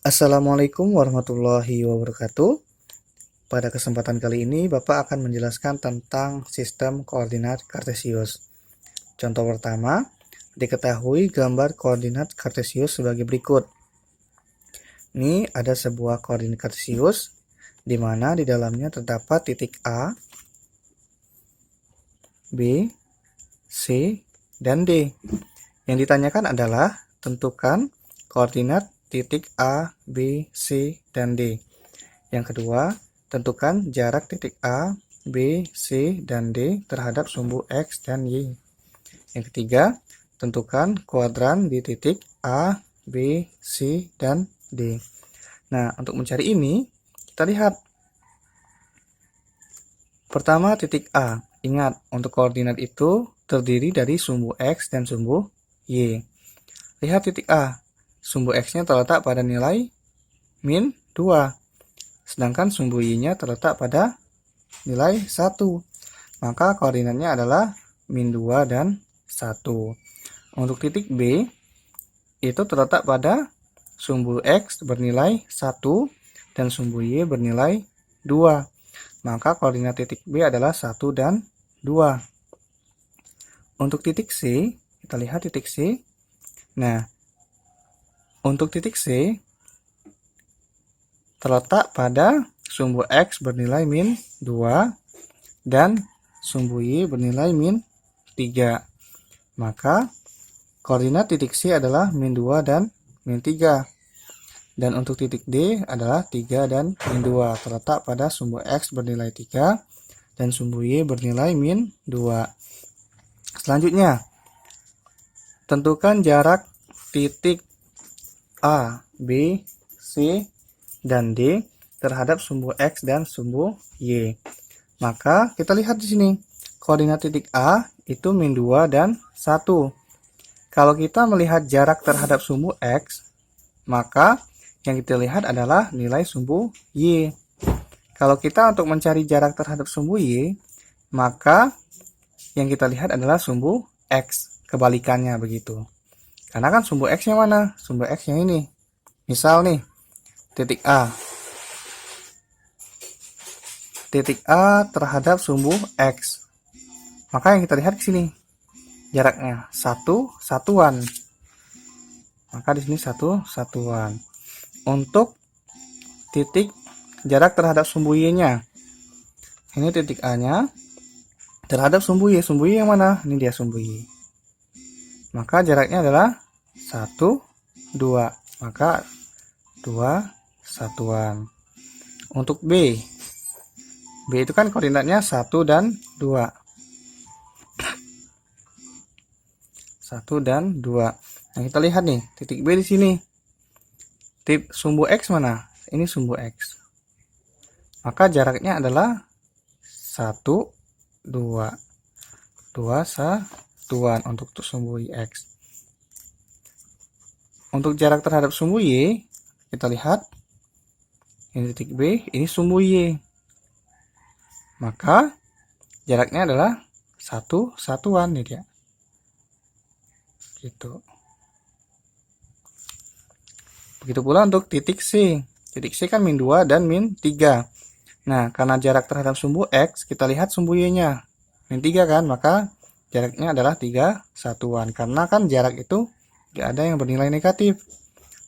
Assalamualaikum warahmatullahi wabarakatuh. Pada kesempatan kali ini, Bapak akan menjelaskan tentang sistem koordinat kartesius. Contoh pertama, diketahui gambar koordinat kartesius sebagai berikut. Ini ada sebuah koordinat kartesius, di mana di dalamnya terdapat titik A, B, C, dan D. Yang ditanyakan adalah tentukan koordinat titik A, B, C, dan D. Yang kedua, tentukan jarak titik A, B, C, dan D terhadap sumbu X dan Y. Yang ketiga, tentukan kuadran di titik A, B, C, dan D. Nah, untuk mencari ini, kita lihat. Pertama, titik A. Ingat, untuk koordinat itu terdiri dari sumbu X dan sumbu Y. Lihat titik A. Sumbu X-nya terletak pada nilai min 2. Sedangkan sumbu Y-nya terletak pada nilai 1. Maka koordinatnya adalah min 2 dan 1. Untuk titik B, itu terletak pada sumbu X bernilai 1 dan sumbu Y bernilai 2. Maka koordinat titik B adalah 1 dan 2. Untuk titik C, kita lihat titik C. Nah, untuk titik C terletak pada sumbu X bernilai min 2 dan sumbu Y bernilai min 3. Maka koordinat titik C adalah min 2 dan min 3. Dan untuk titik D adalah 3 dan min 2. Terletak pada sumbu X bernilai 3 dan sumbu Y bernilai min 2. Selanjutnya, tentukan jarak titik A, B, C, dan D terhadap sumbu X dan sumbu Y. Maka kita lihat di sini, koordinat titik A itu min 2 dan 1. Kalau kita melihat jarak terhadap sumbu X, maka yang kita lihat adalah nilai sumbu Y. Kalau kita untuk mencari jarak terhadap sumbu Y, maka yang kita lihat adalah sumbu X. Kebalikannya begitu. Karena kan sumbu X yang mana? Sumbu X yang ini. Misal nih, titik A. Titik A terhadap sumbu X. Maka yang kita lihat ke sini. Jaraknya 1 satuan. Maka di sini 1 satuan. Untuk titik jarak terhadap sumbu Y-nya. Ini titik A-nya terhadap sumbu Y. Sumbu Y yang mana? Ini dia sumbu Y. Maka jaraknya adalah 1, 2. Maka 2 satuan. Untuk B. B itu kan koordinatnya 1 dan 2. 1 dan 2. Nah, kita lihat nih, titik B di sini. Sumbu X mana? Ini sumbu X. Maka jaraknya adalah 1, 2. 2 satuan untuk sumbu X. Untuk jarak terhadap sumbu Y, kita lihat. Ini titik B, ini sumbu Y. Maka jaraknya adalah 1 satuan nih dia. Gitu. Begitu pula untuk titik C. Titik C kan min 2 dan min 3. Nah, karena jarak terhadap sumbu X, kita lihat sumbu Y-nya. Min 3 kan, maka jaraknya adalah 3 satuan. Karena kan jarak itu tidak ada yang bernilai negatif.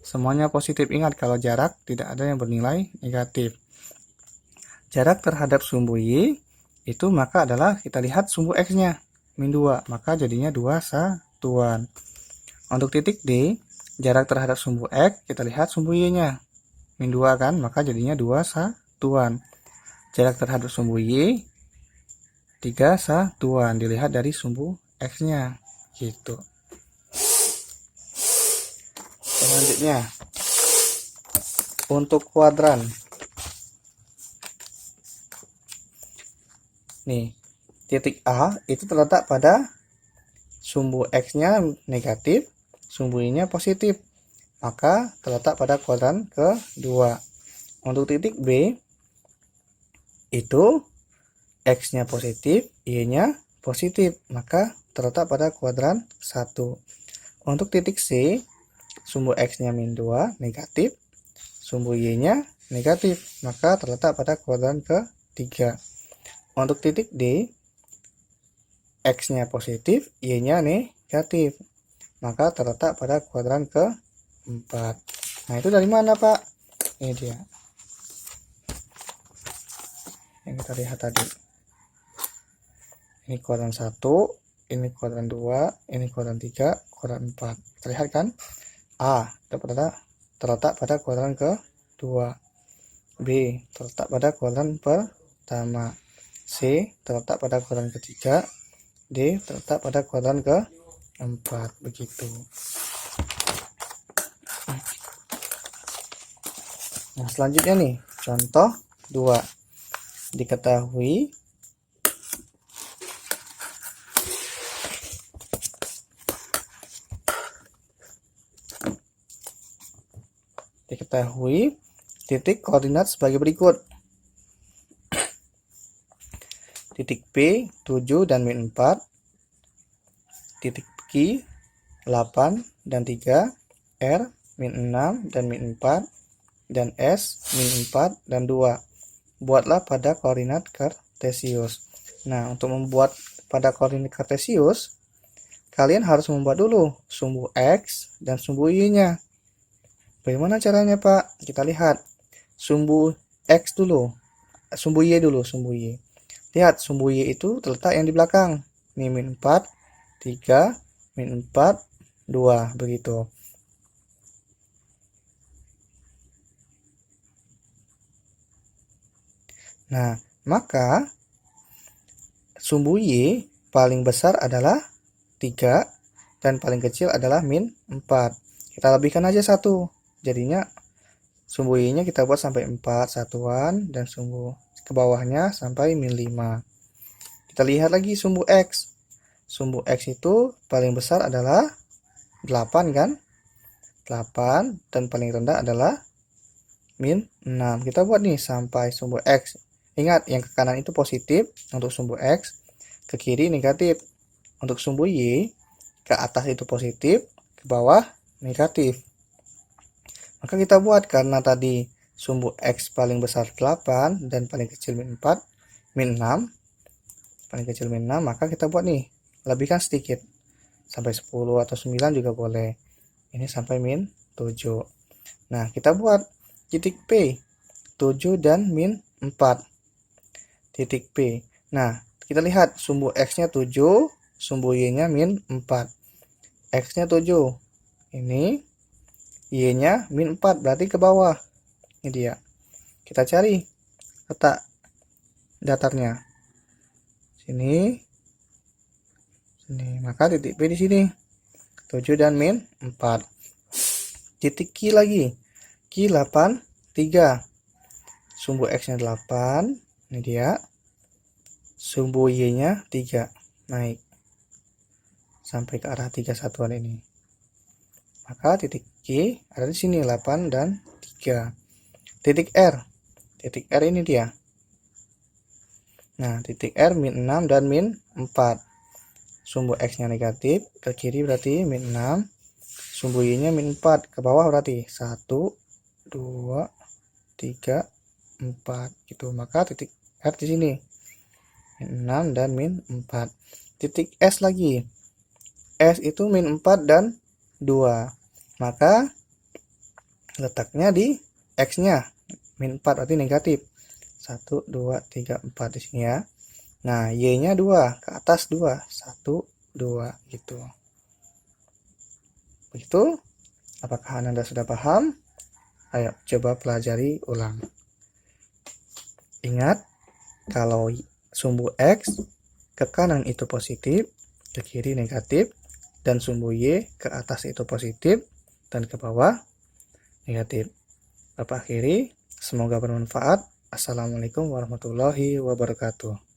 Semuanya positif. Ingat, kalau jarak tidak ada yang bernilai negatif. Jarak terhadap sumbu Y itu maka adalah kita lihat sumbu X-nya. Min 2, maka jadinya 2 satuan. Untuk titik D, jarak terhadap sumbu X, kita lihat sumbu Y-nya. Min 2 kan, maka jadinya 2 satuan. Jarak terhadap sumbu Y, 3 satuan. Dilihat dari sumbu X-nya. Gitu. Selanjutnya, untuk kuadran. Nih, titik A itu terletak pada sumbu X-nya negatif, sumbu Y-nya positif. Maka terletak pada kuadran kedua. Untuk titik B, itu X-nya positif, Y-nya positif. Maka terletak pada kuadran 1. Untuk titik C, sumbu X-nya min 2 negatif, sumbu Y-nya negatif, maka terletak pada kuadran ketiga. Untuk titik D, X-nya positif, Y-nya negatif, maka terletak pada kuadran keempat. Nah, itu dari mana, Pak? Ini dia yang kita lihat tadi. Ini kuadran 1, ini kuadran 2, ini kuadran 3, kuadran 4. Terlihat kan? A terletak pada kuadran kedua. B terletak pada kuadran pertama. C terletak pada kuadran ketiga. D terletak pada kuadran keempat. Begitu. Nah, selanjutnya nih, contoh 2. Diketahui titik koordinat sebagai berikut. Titik P 7 dan min 4, titik Q 8 dan 3, R min 6 dan min 4, dan S min 4 dan 2. Buatlah pada koordinat kartesius. Nah, untuk membuat pada koordinat kartesius, kalian harus membuat dulu sumbu X dan sumbu Y-nya. Bagaimana caranya, Pak? Kita lihat sumbu X dulu, sumbu Y dulu, sumbu Y. Lihat, sumbu Y itu terletak yang di belakang. Ini min 4, 3, min 4, 2, begitu. Nah, maka sumbu Y paling besar adalah 3 dan paling kecil adalah min 4. Kita lebihkan aja 1. Jadinya sumbu Y-nya kita buat sampai 4 satuan dan sumbu ke bawahnya sampai min 5. Kita lihat lagi sumbu X. Sumbu X itu paling besar adalah 8 kan? 8 dan paling rendah adalah min 6. Kita buat nih sampai sumbu X. Ingat, yang ke kanan itu positif untuk sumbu X, ke kiri negatif. Untuk sumbu Y, ke atas itu positif, ke bawah negatif. Maka kita buat, karena tadi sumbu X paling besar 8 dan paling kecil min 4, min 6, paling kecil min 6, maka kita buat nih, lebihkan sedikit. Sampai 10 atau 9 juga boleh. Ini sampai min 7. Nah, kita buat titik P, 7 dan min 4. Titik P. Nah, kita lihat sumbu X-nya 7, sumbu Y-nya min 4. X-nya 7. Ini Y-nya min 4, berarti ke bawah. Ini dia. Kita cari letak datarnya. Sini. Sini. Maka titik P di sini. 7 dan min 4. Titik Q lagi. Q 8, 3. Sumbu X-nya 8. Ini dia. Sumbu Y-nya 3. Naik. Sampai ke arah 3 satuan ini. Maka titik Q ada di sini 8 dan 3. Titik R. Titik R ini dia. Nah, titik R min 6 dan min 4. Sumbu X-nya negatif, ke kiri berarti min 6. Sumbu Y-nya min 4, ke bawah berarti 1, 2, 3, 4 gitu. Maka titik R di sini. Min 6 dan min 4. Titik S lagi. S itu min 4 dan 2. Maka letaknya di X-nya. Min 4 berarti negatif. 1, 2, 3, 4 di sini ya. Nah, Y-nya 2. Ke atas 2. 1, 2 gitu. Begitu? Apakah Anda sudah paham? Ayo, coba pelajari ulang. Ingat, kalau sumbu X ke kanan itu positif, ke kiri negatif, dan sumbu Y ke atas itu positif, dan ke bawah negatif. Bapak akhiri, semoga bermanfaat. Assalamualaikum warahmatullahi wabarakatuh.